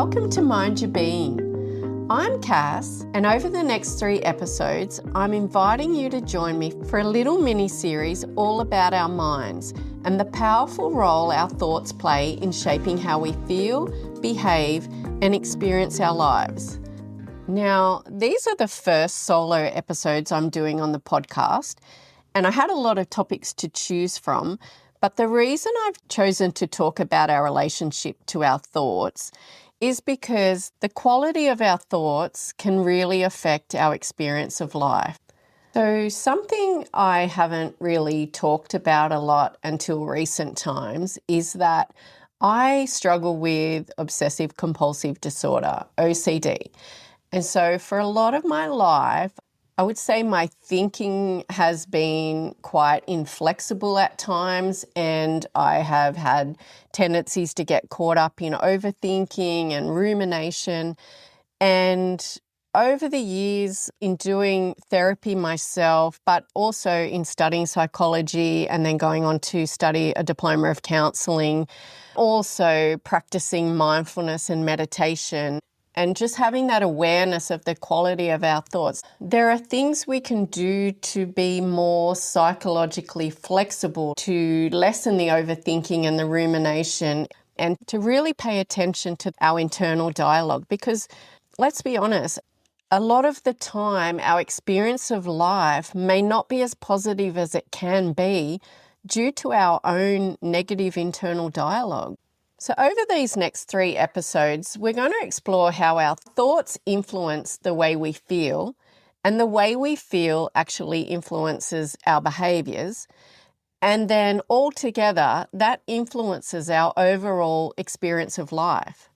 Welcome to Mind Your Being. I'm Cass, and over the next 3 episodes, I'm inviting you to join me for a little mini-series all about our minds and the powerful role our thoughts play in shaping how we feel, behave, and experience our lives. Now, these are the first solo episodes I'm doing on the podcast, and I had a lot of topics to choose from, but the reason I've chosen to talk about our relationship to our thoughts is because the quality of our thoughts can really affect our experience of life. So something I haven't really talked about a lot until recent times is that I struggle with obsessive compulsive disorder, OCD. And so for a lot of my life, I would say my thinking has been quite inflexible at times, and I have had tendencies to get caught up in overthinking and rumination. And over the years, in doing therapy myself, but also in studying psychology and then going on to study a diploma of counselling, also practicing mindfulness and meditation, and just having that awareness of the quality of our thoughts. There are things we can do to be more psychologically flexible, to lessen the overthinking and the rumination, and to really pay attention to our internal dialogue. Because let's be honest, a lot of the time our experience of life may not be as positive as it can be due to our own negative internal dialogue. So over these next 3 episodes, we're going to explore how our thoughts influence the way we feel, and the way we feel actually influences our behaviours. And then altogether, that influences our overall experience of life.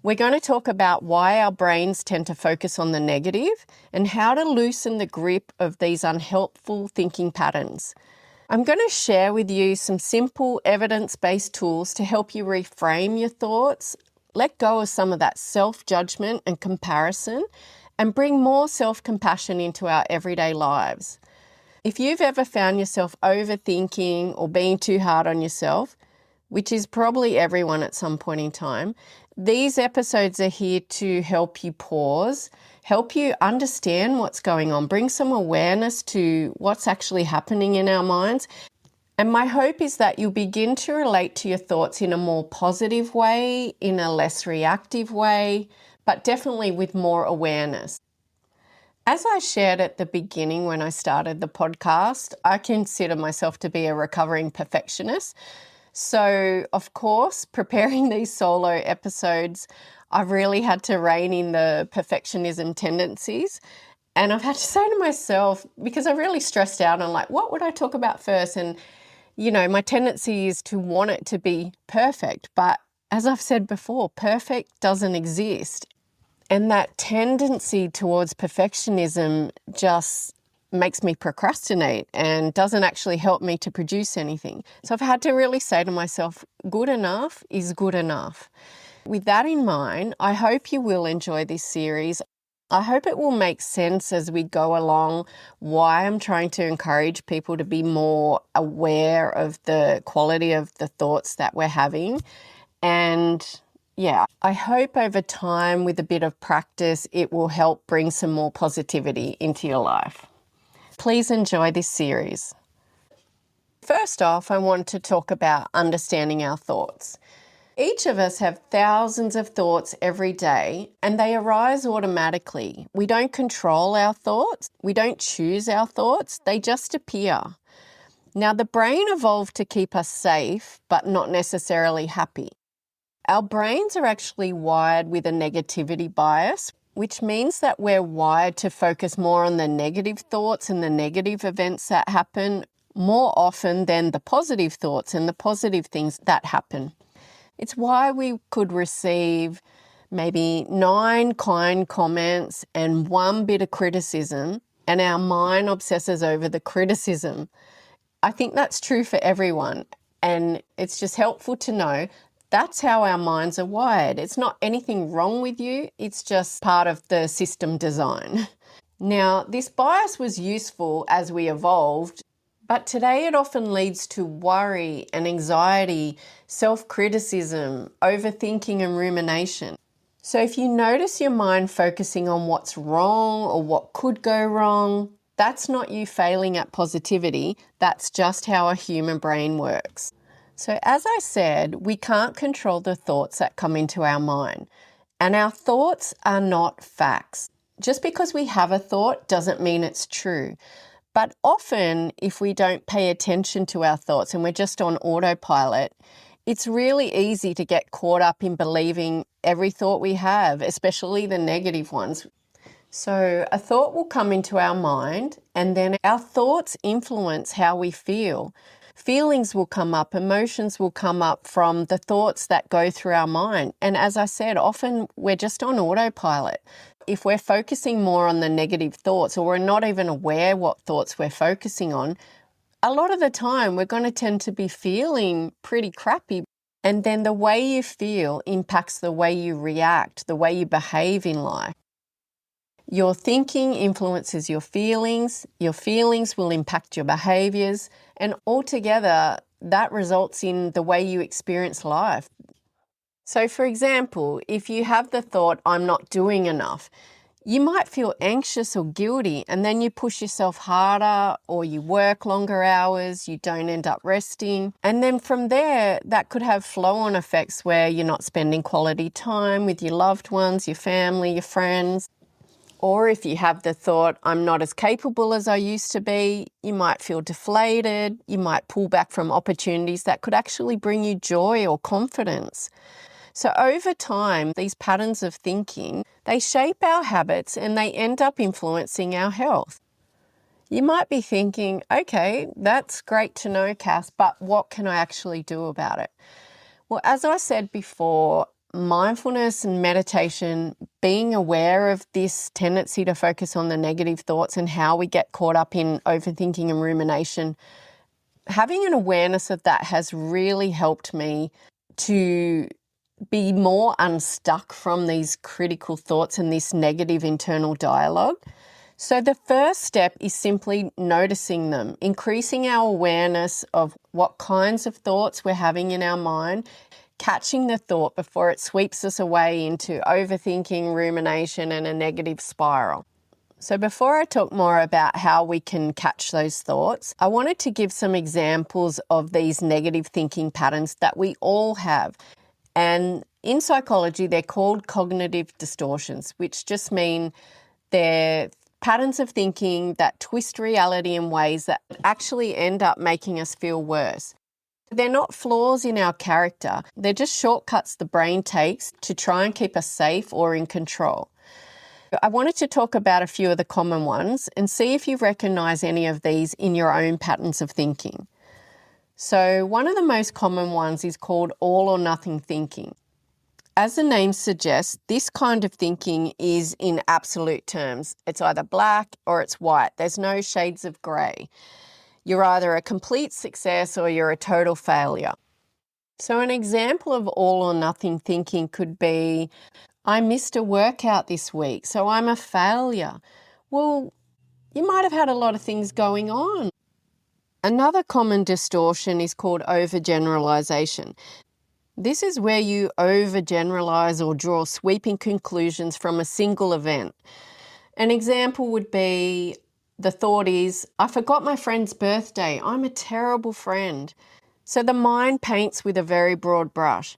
We're going to talk about why our brains tend to focus on the negative and how to loosen the grip of these unhelpful thinking patterns. I'm going to share with you some simple evidence-based tools to help you reframe your thoughts, let go of some of that self-judgment and comparison, and bring more self-compassion into our everyday lives. If you've ever found yourself overthinking or being too hard on yourself, which is probably everyone at some point in time, these episodes are here to help you pause, help you understand what's going on, bring some awareness to what's actually happening in our minds. And my hope is that you'll begin to relate to your thoughts in a more positive way, in a less reactive way, but definitely with more awareness. As I shared at the beginning when I started the podcast, I consider myself to be a recovering perfectionist. So, of course, preparing these solo episodes, I've really had to rein in the perfectionism tendencies. And I've had to say to myself, because I really stressed out on what would I talk about first? And, my tendency is to want it to be perfect. But as I've said before, perfect doesn't exist. And that tendency towards perfectionism just makes me procrastinate and doesn't actually help me to produce anything. So I've had to really say to myself, good enough is good enough. With that in mind, I hope you will enjoy this series. I hope it will make sense as we go along why I'm trying to encourage people to be more aware of the quality of the thoughts that we're having. And yeah, I hope over time with a bit of practice, it will help bring some more positivity into your life. Please enjoy this series. First off, I want to talk about understanding our thoughts. Each of us have thousands of thoughts every day, and they arise automatically. We don't control our thoughts. We don't choose our thoughts. They just appear. Now, the brain evolved to keep us safe, but not necessarily happy. Our brains are actually wired with a negativity bias, which means that we're wired to focus more on the negative thoughts and the negative events that happen more often than the positive thoughts and the positive things that happen. It's why we could receive maybe 9 kind comments and 1 bit of criticism, and our mind obsesses over the criticism. I think that's true for everyone, and it's just helpful to know that's how our minds are wired. It's not anything wrong with you, it's just part of the system design. Now, this bias was useful as we evolved, but today it often leads to worry and anxiety, self-criticism, overthinking and rumination. So if you notice your mind focusing on what's wrong or what could go wrong, that's not you failing at positivity. That's just how a human brain works. So as I said, we can't control the thoughts that come into our mind. And our thoughts are not facts. Just because we have a thought doesn't mean it's true. But often, if we don't pay attention to our thoughts and we're just on autopilot, it's really easy to get caught up in believing every thought we have, especially the negative ones. So a thought will come into our mind, and then our thoughts influence how we feel. Feelings will come up, emotions will come up from the thoughts that go through our mind. And as I said, often we're just on autopilot. If we're focusing more on the negative thoughts, or we're not even aware what thoughts we're focusing on, a lot of the time we're going to tend to be feeling pretty crappy. And then the way you feel impacts the way you react, the way you behave in life. Your thinking influences your feelings will impact your behaviours, and altogether that results in the way you experience life. So for example, if you have the thought, I'm not doing enough, you might feel anxious or guilty, and then you push yourself harder, or you work longer hours, you don't end up resting. And then from there, that could have flow-on effects where you're not spending quality time with your loved ones, your family, your friends. Or if you have the thought, I'm not as capable as I used to be, you might feel deflated, you might pull back from opportunities that could actually bring you joy or confidence. So over time, these patterns of thinking, they shape our habits and they end up influencing our health. You might be thinking, okay, that's great to know, Cass, but what can I actually do about it? Well, as I said before, mindfulness and meditation, being aware of this tendency to focus on the negative thoughts and how we get caught up in overthinking and rumination, having an awareness of that has really helped me to be more unstuck from these critical thoughts and this negative internal dialogue. So the first step is simply noticing them, increasing our awareness of what kinds of thoughts we're having in our mind, catching the thought before it sweeps us away into overthinking, rumination, and a negative spiral. So before I talk more about how we can catch those thoughts, I wanted to give some examples of these negative thinking patterns that we all have. And in psychology, they're called cognitive distortions, which just mean they're patterns of thinking that twist reality in ways that actually end up making us feel worse. They're not flaws in our character. They're just shortcuts the brain takes to try and keep us safe or in control. I wanted to talk about a few of the common ones and see if you recognise any of these in your own patterns of thinking. So one of the most common ones is called all or nothing thinking. As the name suggests, this kind of thinking is in absolute terms. It's either black or it's white. There's no shades of grey. You're either a complete success or you're a total failure. So an example of all or nothing thinking could be, I missed a workout this week, so I'm a failure. Well, you might have had a lot of things going on. Another common distortion is called overgeneralization. This is where you overgeneralize or draw sweeping conclusions from a single event. An example would be, the thought is, I forgot my friend's birthday. I'm a terrible friend. So the mind paints with a very broad brush.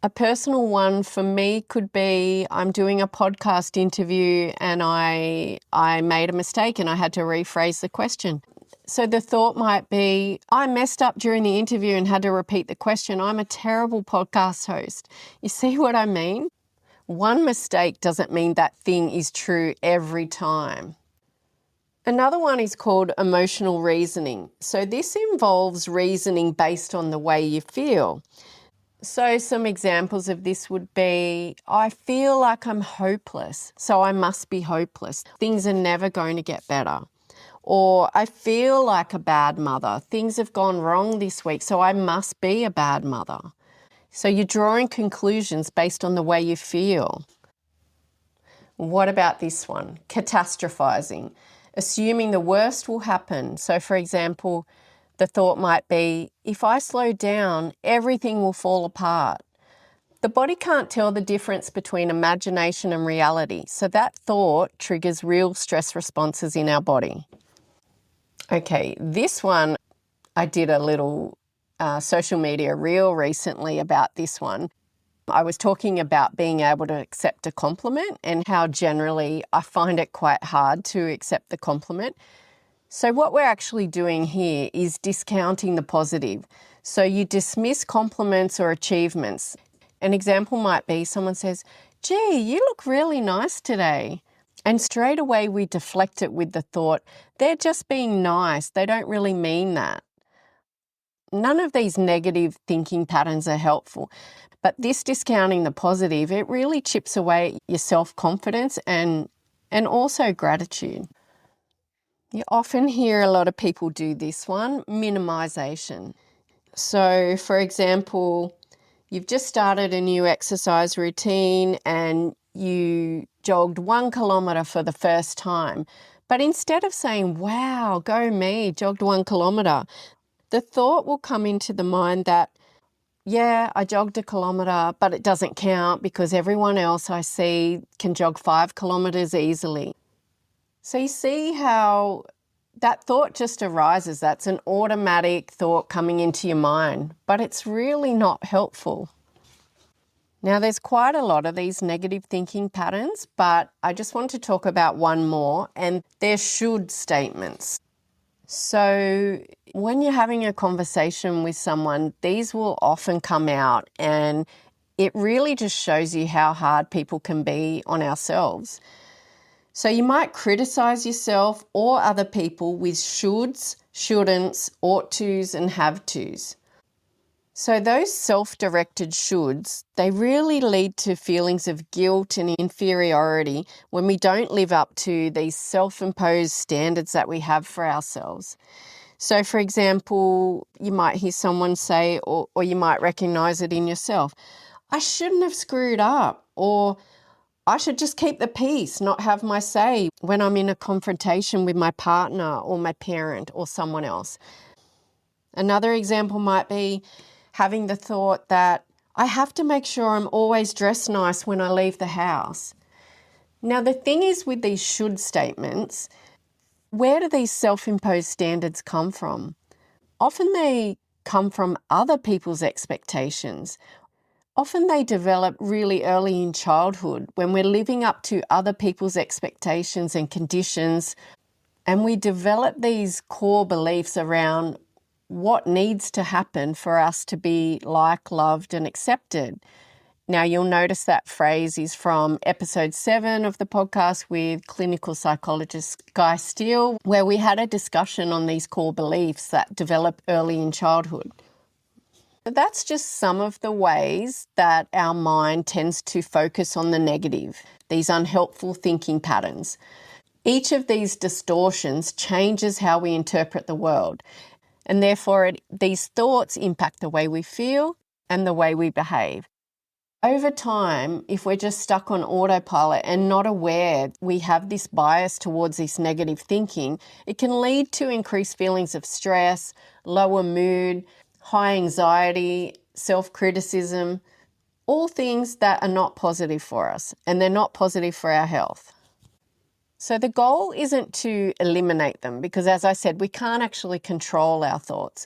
A personal one for me could be, I'm doing a podcast interview and I made a mistake and I had to rephrase the question. So the thought might be, I messed up during the interview and had to repeat the question. I'm a terrible podcast host. You see what I mean? One mistake doesn't mean that thing is true every time. Another one is called emotional reasoning. So this involves reasoning based on the way you feel. So some examples of this would be, I feel like I'm hopeless, so I must be hopeless. Things are never going to get better. Or I feel like a bad mother. Things have gone wrong this week, so I must be a bad mother. So you're drawing conclusions based on the way you feel. What about this one? Catastrophizing. Assuming the worst will happen. So for example, the thought might be, if I slow down, everything will fall apart. The body can't tell the difference between imagination and reality, so that thought triggers real stress responses in our body. Okay, this one, I did a little social media reel recently about this one. I was talking about being able to accept a compliment and how generally I find it quite hard to accept the compliment. So what we're actually doing here is discounting the positive. So you dismiss compliments or achievements. An example might be someone says, "Gee, you look really nice today." And straight away we deflect it with the thought, they're just being nice. They don't really mean that. None of these negative thinking patterns are helpful. But this discounting the positive, it really chips away at your self-confidence and also gratitude. You often hear a lot of people do this one, minimization. So, for example, you've just started a new exercise routine and you jogged 1 kilometre for the first time. But instead of saying, "Wow, go me, jogged 1 kilometre," the thought will come into the mind that, "Yeah, I jogged 1 kilometre, but it doesn't count because everyone else I see can jog 5 kilometres easily." So you see how that thought just arises. That's an automatic thought coming into your mind, but it's really not helpful. Now, there's quite a lot of these negative thinking patterns, but I just want to talk about one more, and they're should statements. So when you're having a conversation with someone, these will often come out, and it really just shows you how hard people can be on ourselves. So you might criticize yourself or other people with shoulds, shouldn'ts, ought tos, and have tos. So those self-directed shoulds, they really lead to feelings of guilt and inferiority when we don't live up to these self-imposed standards that we have for ourselves. So for example, you might hear someone say, or you might recognize it in yourself, "I shouldn't have screwed up," or "I should just keep the peace, not have my say when I'm in a confrontation with my partner or my parent or someone else." Another example might be having the thought that I have to make sure I'm always dressed nice when I leave the house. Now, the thing is with these should statements, where do these self-imposed standards come from? Often they come from other people's expectations. Often they develop really early in childhood when we're living up to other people's expectations and conditions, and we develop these core beliefs around what needs to happen for us to be liked, loved, and accepted. Now, you'll notice that phrase is from episode 7 of the podcast with clinical psychologist Guy Steele, where we had a discussion on these core beliefs that develop early in childhood. But that's just some of the ways that our mind tends to focus on the negative, these unhelpful thinking patterns. Each of these distortions changes how we interpret the world, and therefore these thoughts impact the way we feel and the way we behave. Over time, if we're just stuck on autopilot and not aware we have this bias towards this negative thinking, it can lead to increased feelings of stress, lower mood, high anxiety, self-criticism, all things that are not positive for us, and they're not positive for our health. So the goal isn't to eliminate them because, as I said, we can't actually control our thoughts.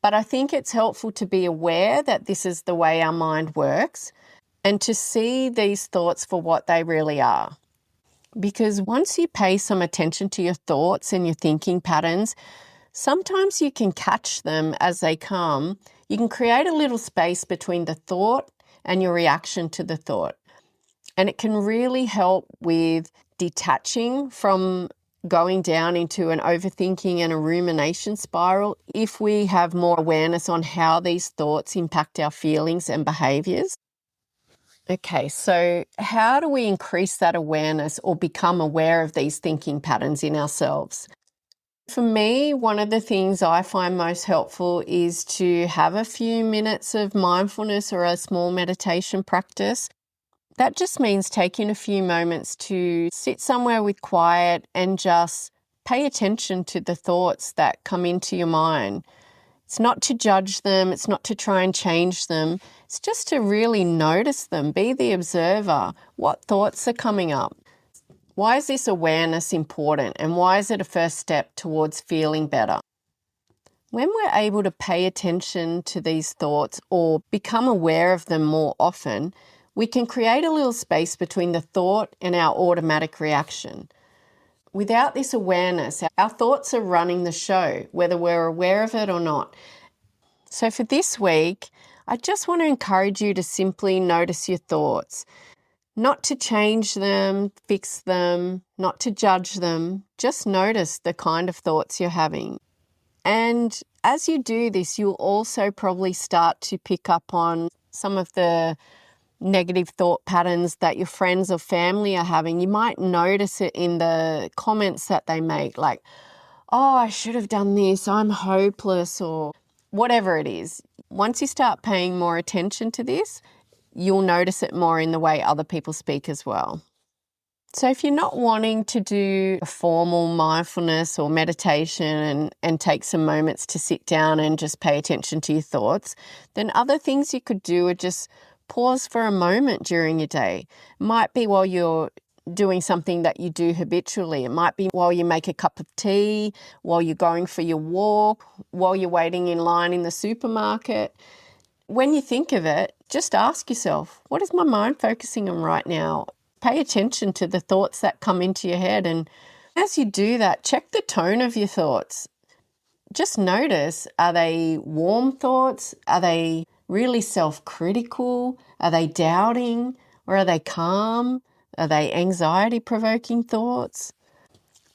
But I think it's helpful to be aware that this is the way our mind works and to see these thoughts for what they really are. Because once you pay some attention to your thoughts and your thinking patterns, sometimes you can catch them as they come. You can create a little space between the thought and your reaction to the thought. And it can really help with detaching from going down into an overthinking and a rumination spiral if we have more awareness on how these thoughts impact our feelings and behaviours. Okay, so how do we increase that awareness or become aware of these thinking patterns in ourselves? For me, one of the things I find most helpful is to have a few minutes of mindfulness or a small meditation practice. That just means taking a few moments to sit somewhere with quiet and just pay attention to the thoughts that come into your mind. It's not to judge them. It's not to try and change them. It's just to really notice them, be the observer. What thoughts are coming up? Why is this awareness important, and why is it a first step towards feeling better? When we're able to pay attention to these thoughts or become aware of them more often, we can create a little space between the thought and our automatic reaction. Without this awareness, our thoughts are running the show, whether we're aware of it or not. So for this week, I just want to encourage you to simply notice your thoughts. Not to change them, fix them, not to judge them. Just notice the kind of thoughts you're having. And as you do this, you'll also probably start to pick up on some of the negative thought patterns that your friends or family are having. You might notice it in the comments that they make, like, oh, I should have done this, I'm hopeless, or whatever it is. Once you start paying more attention to this, you'll notice it more in the way other people speak as well. So if you're not wanting to do a formal mindfulness or meditation and take some moments to sit down and just pay attention to your thoughts, then other things you could do are just pause for a moment during your day. It might be while you're doing something that you do habitually. It might be while you make a cup of tea, while you're going for your walk, while you're waiting in line in the supermarket. When you think of it, just ask yourself, what is my mind focusing on right now? Pay attention to the thoughts that come into your head. And as you do that, check the tone of your thoughts. Just notice, are they warm thoughts? Are they really self-critical? Are they doubting? Or are they calm? Are they anxiety-provoking thoughts?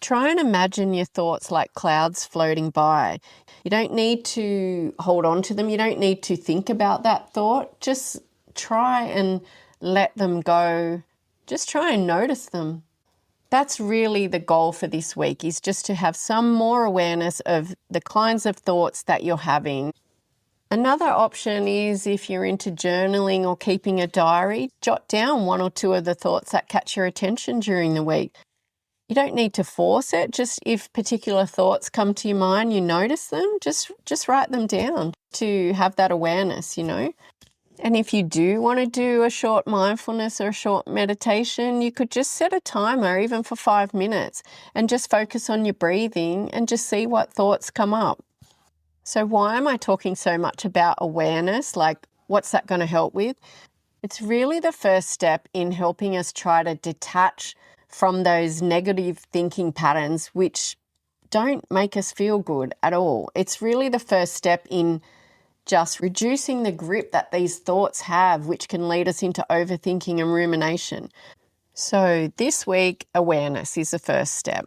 Try and imagine your thoughts like clouds floating by. You don't need to hold on to them. You don't need to think about that thought. Just try and let them go. Just try and notice them. That's really the goal for this week, is just to have some more awareness of the kinds of thoughts that you're having. Another option is, if you're into journaling or keeping a diary, jot down one or two of the thoughts that catch your attention during the week. You don't need to force it. Just if particular thoughts come to your mind, you notice them, just write them down to have that awareness, And if you do want to do a short mindfulness or a short meditation, you could just set a timer, even for 5 minutes, and just focus on your breathing and just see what thoughts come up. So why am I talking so much about awareness? Like, what's that going to help with? It's really the first step in helping us try to detach from those negative thinking patterns which don't make us feel good at all. It's really the first step in just reducing the grip that these thoughts have, which can lead us into overthinking and rumination. So this week, awareness is the first step.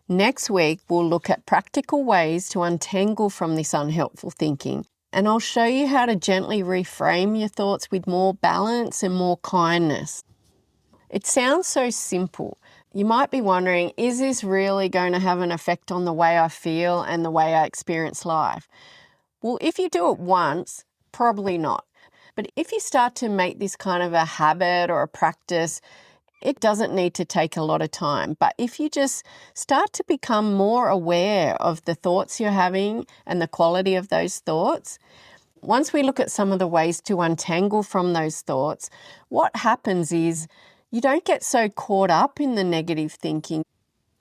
Next week, we'll look at practical ways to untangle from this unhelpful thinking. And I'll show you how to gently reframe your thoughts with more balance and more kindness. It sounds so simple. You might be wondering, is this really going to have an effect on the way I feel and the way I experience life? Well, if you do it once, probably not. But if you start to make this kind of a habit or a practice, it doesn't need to take a lot of time. But if you just start to become more aware of the thoughts you're having and the quality of those thoughts, once we look at some of the ways to untangle from those thoughts, what happens is you don't get so caught up in the negative thinking.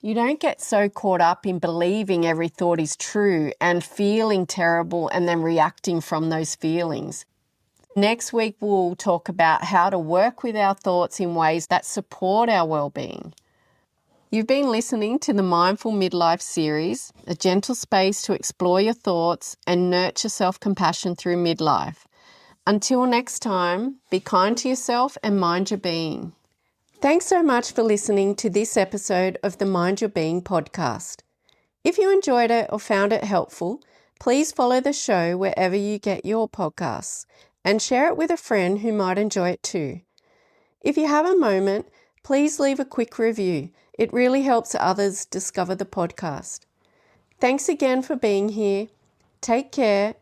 You don't get so caught up in believing every thought is true and feeling terrible and then reacting from those feelings. Next week, we'll talk about how to work with our thoughts in ways that support our well-being. You've been listening to the Mindful Midlife Series, a gentle space to explore your thoughts and nurture self-compassion through midlife. Until next time, be kind to yourself and mind your being. Thanks so much for listening to this episode of the Mind Your Being podcast. If you enjoyed it or found it helpful, please follow the show wherever you get your podcasts and share it with a friend who might enjoy it too. If you have a moment, please leave a quick review. It really helps others discover the podcast. Thanks again for being here. Take care.